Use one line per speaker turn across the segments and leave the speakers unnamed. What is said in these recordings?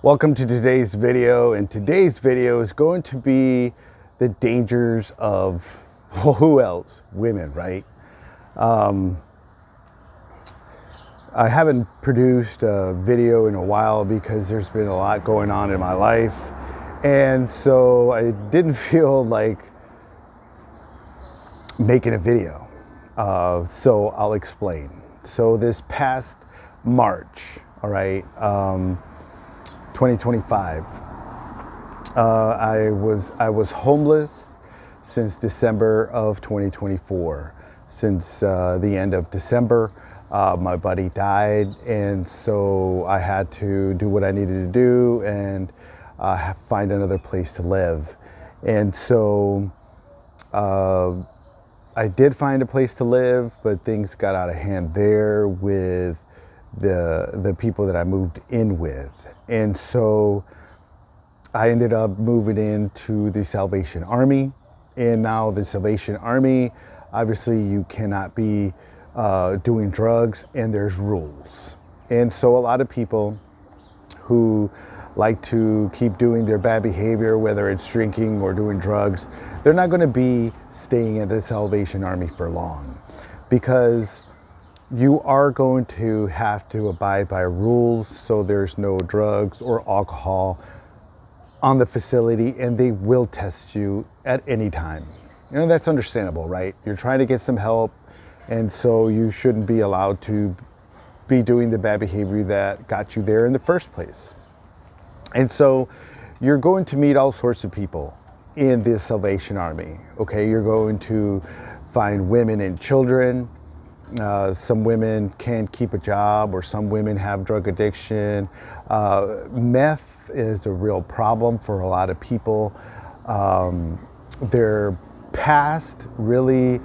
Welcome to today's video, and today's video is going to be the dangers of, well, who else? Women, right? I haven't produced a video in a while because there's been a lot going on in my life, and so I didn't feel like making a video. So I'll explain. So this past March, all right, 2025. I was homeless since December of 2024. Since the end of December, my buddy died, and so I had to do what I needed to do and find another place to live. And so I did find a place to live, but things got out of hand there with the people that I moved in with. And so I ended up moving into the Salvation Army. And now the Salvation Army, obviously you cannot be doing drugs, and there's rules. And so a lot of people who like to keep doing their bad behavior, whether it's drinking or doing drugs, they're not going to be staying at the Salvation Army for long, because you are going to have to abide by rules. So there's no drugs or alcohol on the facility, and they will test you at any time. You know, that's understandable, right? You're trying to get some help, and so you shouldn't be allowed to be doing the bad behavior that got you there in the first place. And so you're going to meet all sorts of people in the Salvation Army, okay? You're going to find women and children. Some women can't keep a job, or some women have drug addiction. Meth is a real problem for a lot of people. Their past really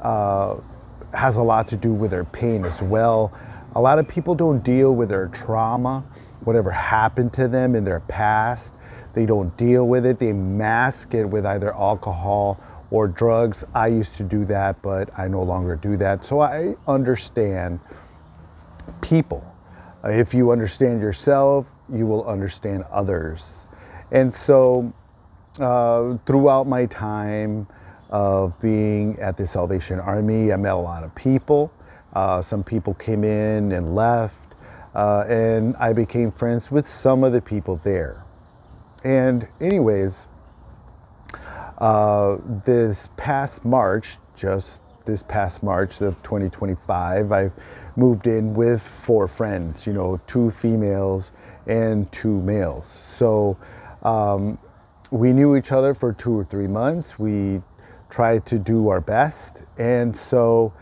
has a lot to do with their pain as well. A lot of people don't deal with their trauma, whatever happened to them in their past. They don't deal with it. They mask it with either alcohol or drugs. I used to do that, but I no longer do that. So I understand people. If you understand yourself, you will understand others. And so throughout my time of being at the Salvation Army, I met a lot of people. Some people came in and left, and I became friends with some of the people there. And anyways, this past March, just this past March of 2025, I moved in with 4 friends, 2 females and 2 males. So we knew each other for 2 or 3 months. We tried to do our best. And so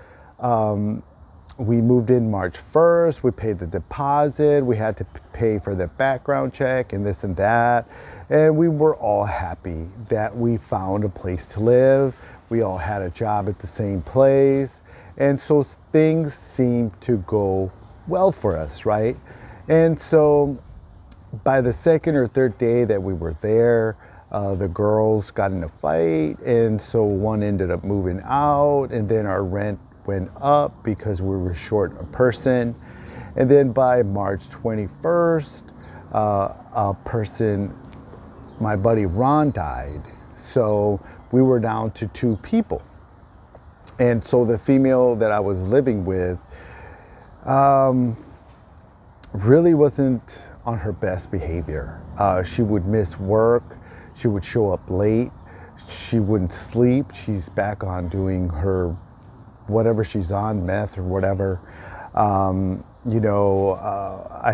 we moved in March 1st. We paid the deposit. We had to pay for the background check and this and that. And we were all happy that we found a place to live. We all had a job at the same place. And so things seemed to go well for us, right? And so by the second or third day that we were there, the girls got in a fight. And so one ended up moving out, and then our rent went up because we were short a person. And then by March 21st, a person, my buddy Ron, died. So we were down to 2 people. And so the female that I was living with really wasn't on her best behavior. She would miss work. She would show up late. She wouldn't sleep. She's back on doing her whatever she's on, meth or whatever. I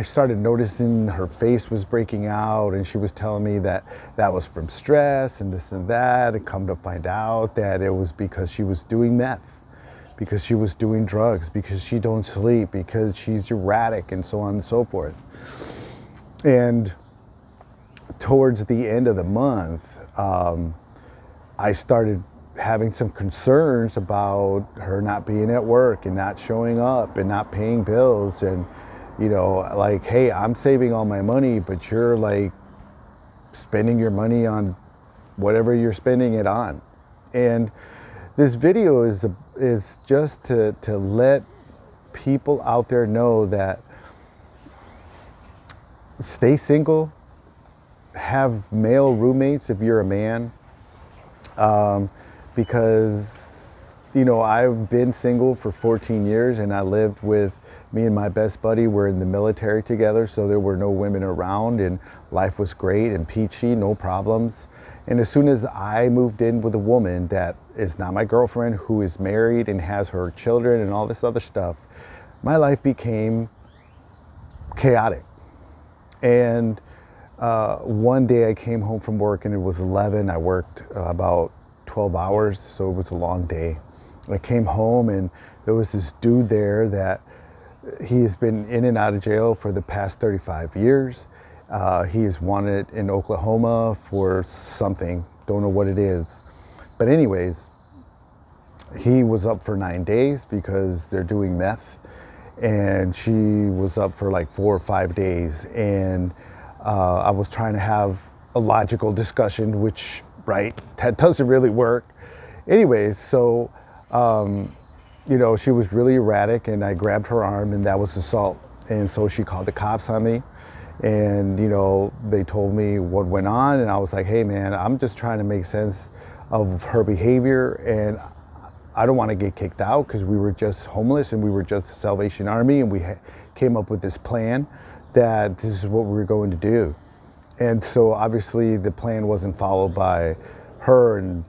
started noticing her face was breaking out, and she was telling me that that was from stress and this and that, and come to find out that it was because she was doing meth, because she was doing drugs, because she don't sleep, because she's erratic, and so on and so forth. And towards the end of the month, I started having some concerns about her not being at work and not showing up and not paying bills, and like, hey, I'm saving all my money, but you're like spending your money on whatever you're spending it on. And this video is just to let people out there know that stay single, have male roommates if you're a man, because, you know, I've been single for 14 years and I lived with me and my best buddy. We're in the military together, so there were no women around and life was great and peachy, no problems. And as soon as I moved in with a woman that is not my girlfriend, who is married and has her children and all this other stuff, my life became chaotic. And one day I came home from work and it was 11. I worked about 12 hours, so it was a long day. I came home and there was this dude there that he has been in and out of jail for the past 35 years. He is wanted in Oklahoma for something, don't know what it is. But anyways, he was up for 9 days because they're doing meth, and she was up for like 4 or 5 days. And I was trying to have a logical discussion, which, right, that doesn't really work. Anyways, so, you know, she was really erratic and I grabbed her arm and that was assault. And so she called the cops on me. And, you know, they told me what went on, and I was like, hey man, I'm just trying to make sense of her behavior, and I don't want to get kicked out because we were just homeless and we were just the Salvation Army, and we came up with this plan that this is what we were going to do. And so obviously the plan wasn't followed by her and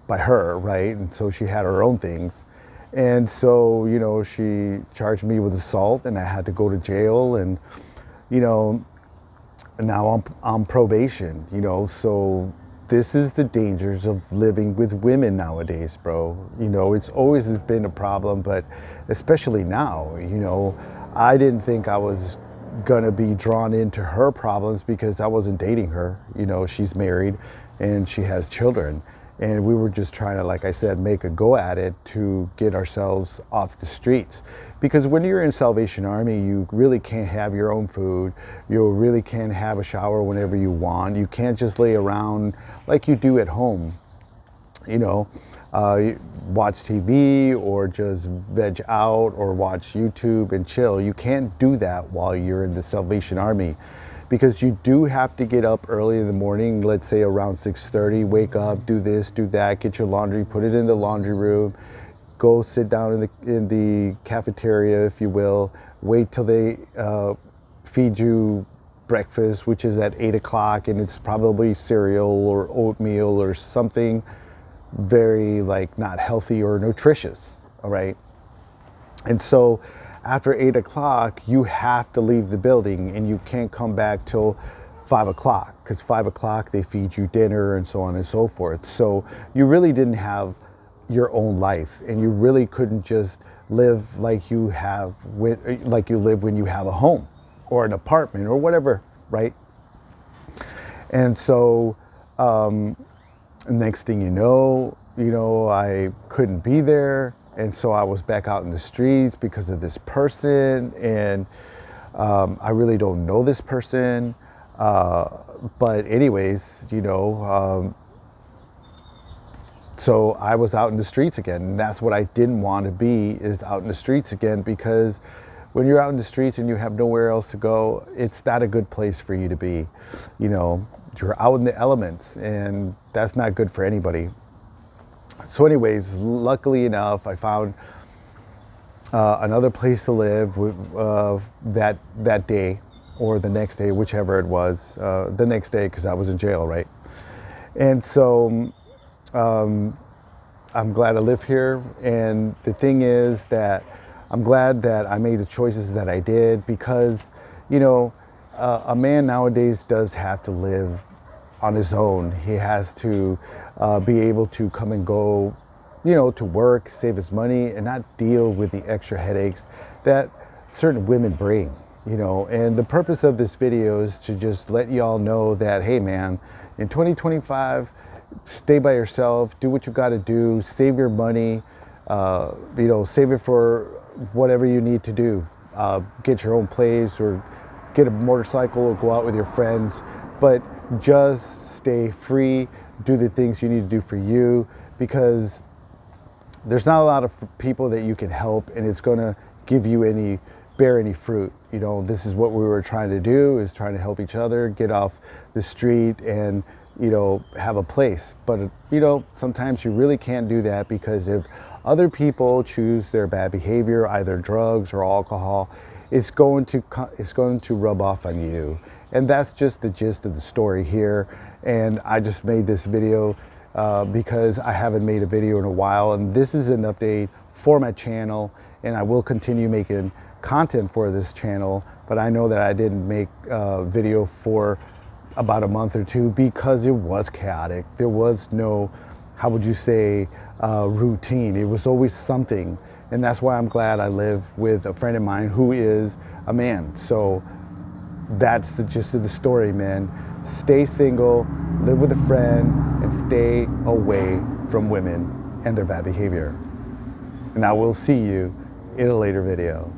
by her, right? And so she had her own things. And so, you know, she charged me with assault and I had to go to jail, and you know, now I'm on probation, you know, so this is the dangers of living with women nowadays, bro. You know, it's always been a problem, but especially now, you know, I didn't think I was gonna be drawn into her problems because I wasn't dating her. You know, she's married and she has children. And we were just trying to, like I said, make a go at it to get ourselves off the streets. Because when you're in Salvation Army, you really can't have your own food. You really can't have a shower whenever you want. You can't just lay around like you do at home. You know, watch TV or just veg out or watch YouTube and chill. You can't do that while you're in the Salvation Army, because you do have to get up early in the morning, let's say around 6:30, wake up, do this, do that, get your laundry, put it in the laundry room, go sit down in the cafeteria, if you will, wait till they feed you breakfast, which is at 8 o'clock, and it's probably cereal or oatmeal or something very like not healthy or nutritious, all right? And so after 8 o'clock, you have to leave the building and you can't come back till 5 o'clock, because 5 o'clock they feed you dinner and so on and so forth. So you really didn't have your own life, and you really couldn't just live like you live when you have a home or an apartment or whatever, right? And so next thing you know, I couldn't be there. And so I was back out in the streets because of this person, and I really don't know this person. But anyways, so I was out in the streets again, and that's what I didn't want to be, is out in the streets again, because when you're out in the streets and you have nowhere else to go, it's not a good place for you to be. You're out in the elements, and that's not good for anybody. So anyways, luckily enough, I found another place to live that day, or the next day, whichever it was, the next day, because I was in jail, right? And so I'm glad I live here. And the thing is that I'm glad that I made the choices that I did, because, a man nowadays does have to live on his own. He has to be able to come and go, to work, save his money, and not deal with the extra headaches that certain women bring, And the purpose of this video is to just let you all know that, hey man, in 2025, stay by yourself, do what you got to do, save your money, save it for whatever you need to do. Get your own place, or get a motorcycle, or go out with your friends, but just stay free, do the things you need to do for you, because there's not a lot of people that you can help, and it's going to give you any bear any fruit. You know, this is what we were trying to do, is trying to help each other get off the street and, you know, have a place. But, you know, sometimes you really can't do that, because if other people choose their bad behavior, either drugs or alcohol, it's going to rub off on you. And that's just the gist of the story here. And I just made this video because I haven't made a video in a while, and this is an update for my channel, and I will continue making content for this channel. But I know that I didn't make a video for about a month or two because it was chaotic. There was no, how would you say, routine. It was always something. And that's why I'm glad I live with a friend of mine who is a man. So that's the gist of the story, man. Stay single, live with a friend, and stay away from women and their bad behavior. And I will see you in a later video.